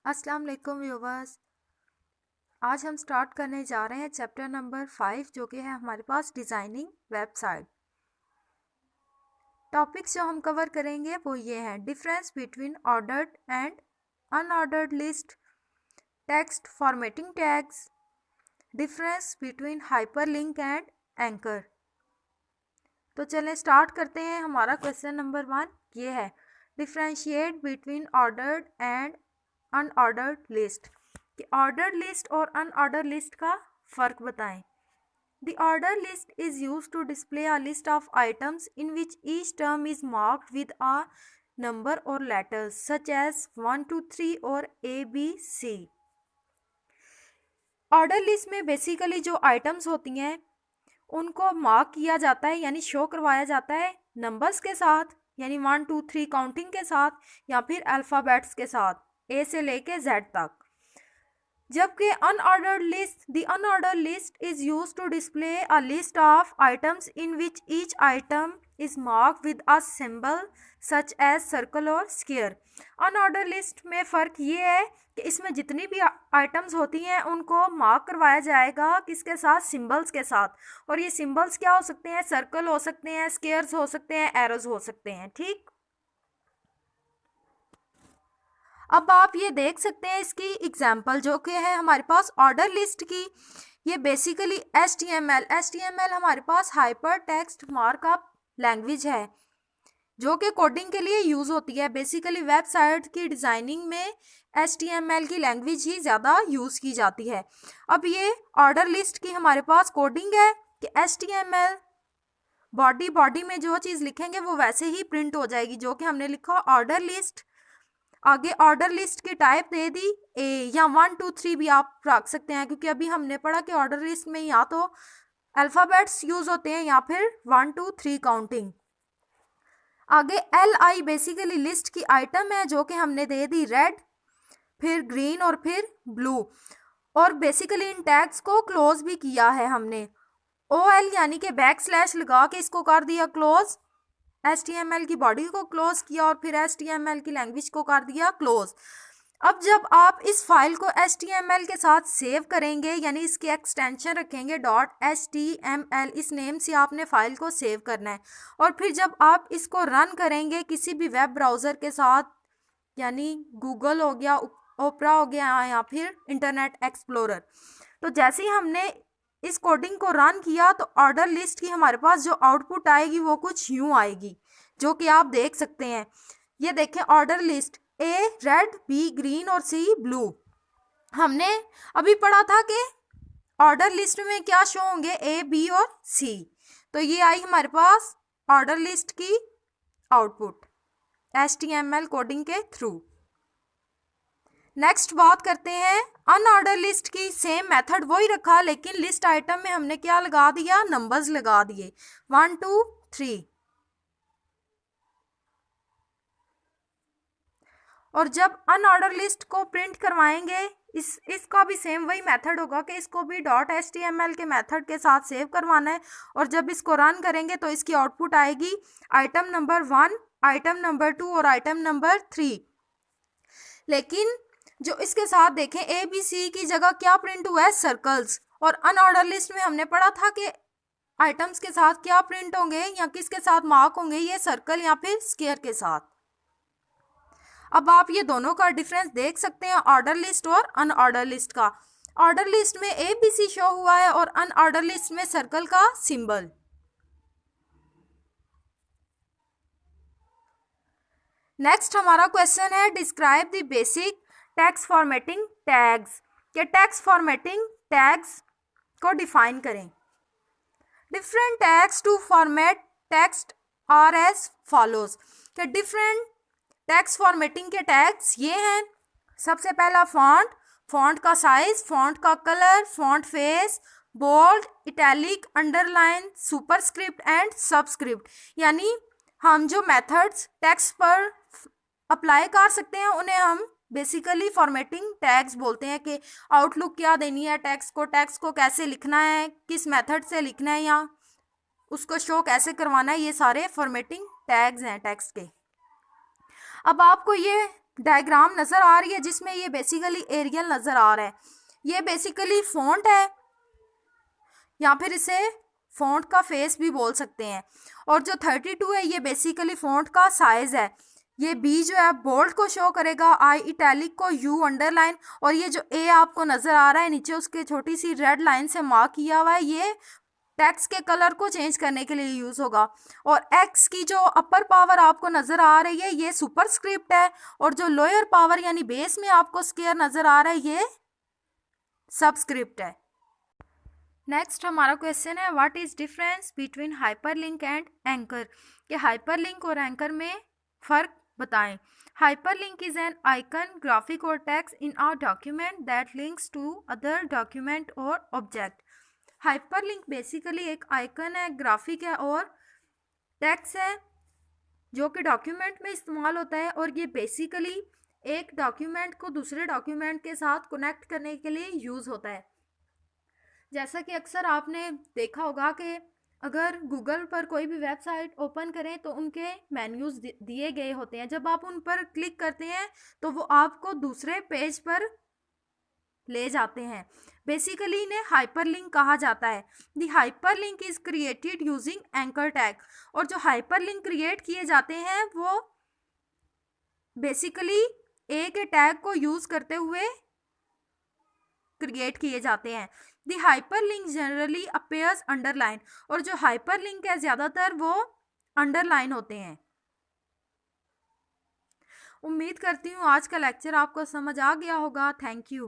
अस्सलाम वालेकुम व्यूवर्स। आज हम स्टार्ट करने जा रहे हैं चैप्टर नंबर 5 जो कि है हमारे पास डिज़ाइनिंग वेबसाइट। टॉपिक्स जो हम कवर करेंगे वो ये हैं: difference between ordered and unordered list, text formatting tags, difference between hyperlink and anchor. तो चलें स्टार्ट करते हैं। हमारा क्वेश्चन नंबर 1 ये है: differentiate between ordered and unordered list. कि ऑर्डर्ड लिस्ट और अनऑर्डर्ड लिस्ट का फ़र्क बताएं। The order list is used to display a list of items in which each term is marked with a number or letters such as 1 2 3 और A B C। Order list में basically जो items होती हैं उनको mark किया जाता है यानी शो करवाया जाता है नंबर्स के साथ, यानी 1 2 3 काउंटिंग के साथ या फिर अल्फ़ाबेट्स के साथ ए से लेके जेड तक। जबकि unordered list is use to display a list of items in which each item is mark with a symbol such as circle और स्क्वायर। अनऑर्डर्ड लिस्ट में फ़र्क ये है कि इसमें जितनी भी आइटम्स होती हैं उनको मार्क करवाया जाएगा किसके साथ, सिंबल्स के साथ। और ये सिंबल्स क्या हो सकते हैं, सर्कल हो सकते हैं, स्क्वायर्स हो सकते हैं, एरोज हो सकते हैं। ठीक, अब आप ये देख सकते हैं इसकी एग्जाम्पल जो कि है हमारे पास ऑर्डर लिस्ट की। ये बेसिकली HTML हमारे पास हाइपर टेक्स्ट मार्कअप लैंग्वेज है जो कि कोडिंग के लिए यूज़ होती है। बेसिकली वेबसाइट की डिज़ाइनिंग में HTML की लैंग्वेज ही ज़्यादा यूज़ की जाती है। अब ये ऑर्डर लिस्ट की हमारे पास कोडिंग है कि HTML बॉडी में जो चीज़ लिखेंगे वो वैसे ही प्रिंट हो जाएगी जो कि हमने लिखा ऑर्डर लिस्ट। आगे ऑर्डर लिस्ट की टाइप दे दी ए, या 1 2 3 भी आप रख सकते हैं क्योंकि अभी हमने पढ़ा कि ऑर्डर लिस्ट में या तो अल्फ़ाबेट्स यूज़ होते हैं या फिर 1 2 3 काउंटिंग। आगे LI बेसिकली लिस्ट की आइटम है जो कि हमने दे दी रेड, फिर ग्रीन और फिर ब्लू। और बेसिकली इन टैग्स को क्लोज भी किया है हमने। OL यानी कि बैकस्लैश लगा के इसको कर दिया क्लोज, HTML की बॉडी को क्लोज किया और फिर HTML की लैंग्वेज को कर दिया क्लोज। अब जब आप इस फाइल को HTML के साथ सेव करेंगे यानी इसकी एक्सटेंशन रखेंगे .html, इस नेम से आपने फाइल को सेव करना है। और फिर जब आप इसको रन करेंगे किसी भी वेब ब्राउज़र के साथ, यानी गूगल हो गया, ओपरा हो गया या फिर इंटरनेट एक्सप्लोरर, तो जैसे ही हमने इस कोडिंग को रन किया तो ऑर्डर लिस्ट की हमारे पास जो आउटपुट आएगी वो कुछ यूँ आएगी जो कि आप देख सकते हैं। ये देखें order list, A red, B green और C ब्लू। हमने अभी पढ़ा था कि ऑर्डर लिस्ट में क्या शो होंगे, A B और C। तो ये आई हमारे पास ऑर्डर लिस्ट की आउटपुट HTML कोडिंग के थ्रू। नेक्स्ट बात करते हैं अनऑर्डर लिस्ट की। सेम मेथड वही रखा लेकिन लिस्ट आइटम में हमने क्या लगा दिया, नंबर्स लगा दिए 1 2 3। और जब अनऑर्डर लिस्ट को प्रिंट करवाएंगे इसका भी सेम वही मेथड होगा कि इसको भी .html के मेथड के साथ सेव करवाना है। और जब इसको रन करेंगे तो इसकी आउटपुट आएगी आइटम नंबर 1, आइटम नंबर 2 और आइटम नंबर 3। लेकिन जो इसके साथ देखें ABC की जगह क्या प्रिंट हुआ है, सर्कल्स। और अनऑर्डर लिस्ट में हमने पढ़ा था कि आइटम्स के साथ क्या प्रिंट होंगे या किसके साथ मार्क होंगे, ये सर्कल या फिर स्क्वायर के साथ। अब आप ये दोनों का डिफरेंस देख सकते हैं ऑर्डर लिस्ट और अनऑर्डर लिस्ट का। ऑर्डर लिस्ट में ABC शो हुआ है और अनऑर्डर लिस्ट में सर्कल का सिंबल। नेक्स्ट हमारा क्वेश्चन है describe the basic text formatting tags. के टेक्स्ट फॉर्मेटिंग टैग्स को डिफाइन करें। Different tags to format text are as follows. के डिफरेंट टेक्स्ट फॉर्मेटिंग के टैग्स ये हैं। सबसे पहला फॉन्ट, फॉन्ट का साइज, फॉन्ट का colour, font face, bold, italic, underline, superscript and subscript. यानी हम जो मेथड्स टेक्स्ट पर अप्लाई कर सकते हैं उन्हें हम बेसिकली फॉर्मेटिंग टैग्स बोलते हैं। कि आउटलुक क्या देनी है टेक्स्ट को कैसे लिखना है, किस मेथड से लिखना है या उसको शो कैसे करवाना है, ये सारे फॉर्मेटिंग टैग्स हैं टेक्स्ट के। अब आपको ये डायग्राम नज़र आ रही है जिसमें ये बेसिकली एरियल नज़र आ रहा है, ये बेसिकली फ़ॉन्ट है या फिर इसे फ़ॉन्ट का फेस भी बोल सकते हैं। और जो 32 है ये बेसिकली फ़ॉन्ट का साइज़ है। ये बी जो है बोल्ड को शो करेगा, आई इटैलिक को, यू अंडरलाइन, और ये जो ए आपको नज़र आ रहा है नीचे उसके छोटी सी रेड लाइन से मार्क किया हुआ है, ये टेक्स्ट के कलर को चेंज करने के लिए यूज़ होगा। और एक्स की जो अपर पावर आपको नज़र आ रही है ये सुपरस्क्रिप्ट है, और जो लोअर पावर यानी बेस में आपको स्क्वायर नज़र आ रहा है ये सबस्क्रिप्ट है। नेक्स्ट हमारा क्वेश्चन है what is difference between hyperlink and anchor, कि हाइपरलिंक और एंकर में फ़र्क बताएं। Hyperlink is an icon, graphic or text in a document that links to other document or object. Hyperlink basically एक icon है, graphic है और टेक्स्ट है जो कि डॉक्यूमेंट में इस्तेमाल होता है, और ये बेसिकली एक डॉक्यूमेंट को दूसरे डॉक्यूमेंट के साथ कनेक्ट करने के लिए यूज़ होता है। जैसा कि अक्सर आपने देखा होगा कि अगर गूगल पर कोई भी वेबसाइट ओपन करें तो उनके मेन्यूज़ दिए गए होते हैं, जब आप उन पर क्लिक करते हैं तो वो आपको दूसरे पेज पर ले जाते हैं। बेसिकली इन्हें हाइपरलिंक कहा जाता है। The hyperlink is created using anchor tag, और जो हाइपरलिंक क्रिएट किए जाते हैं वो बेसिकली ए के टैग को यूज करते हुए क्रिएट किए जाते हैं। The hyperlink generally appears underline, और जो हाइपरलिंक है ज़्यादातर वो अंडरलाइन होते हैं। उम्मीद करती हूँ आज का लेक्चर आपको समझ आ गया होगा। Thank you.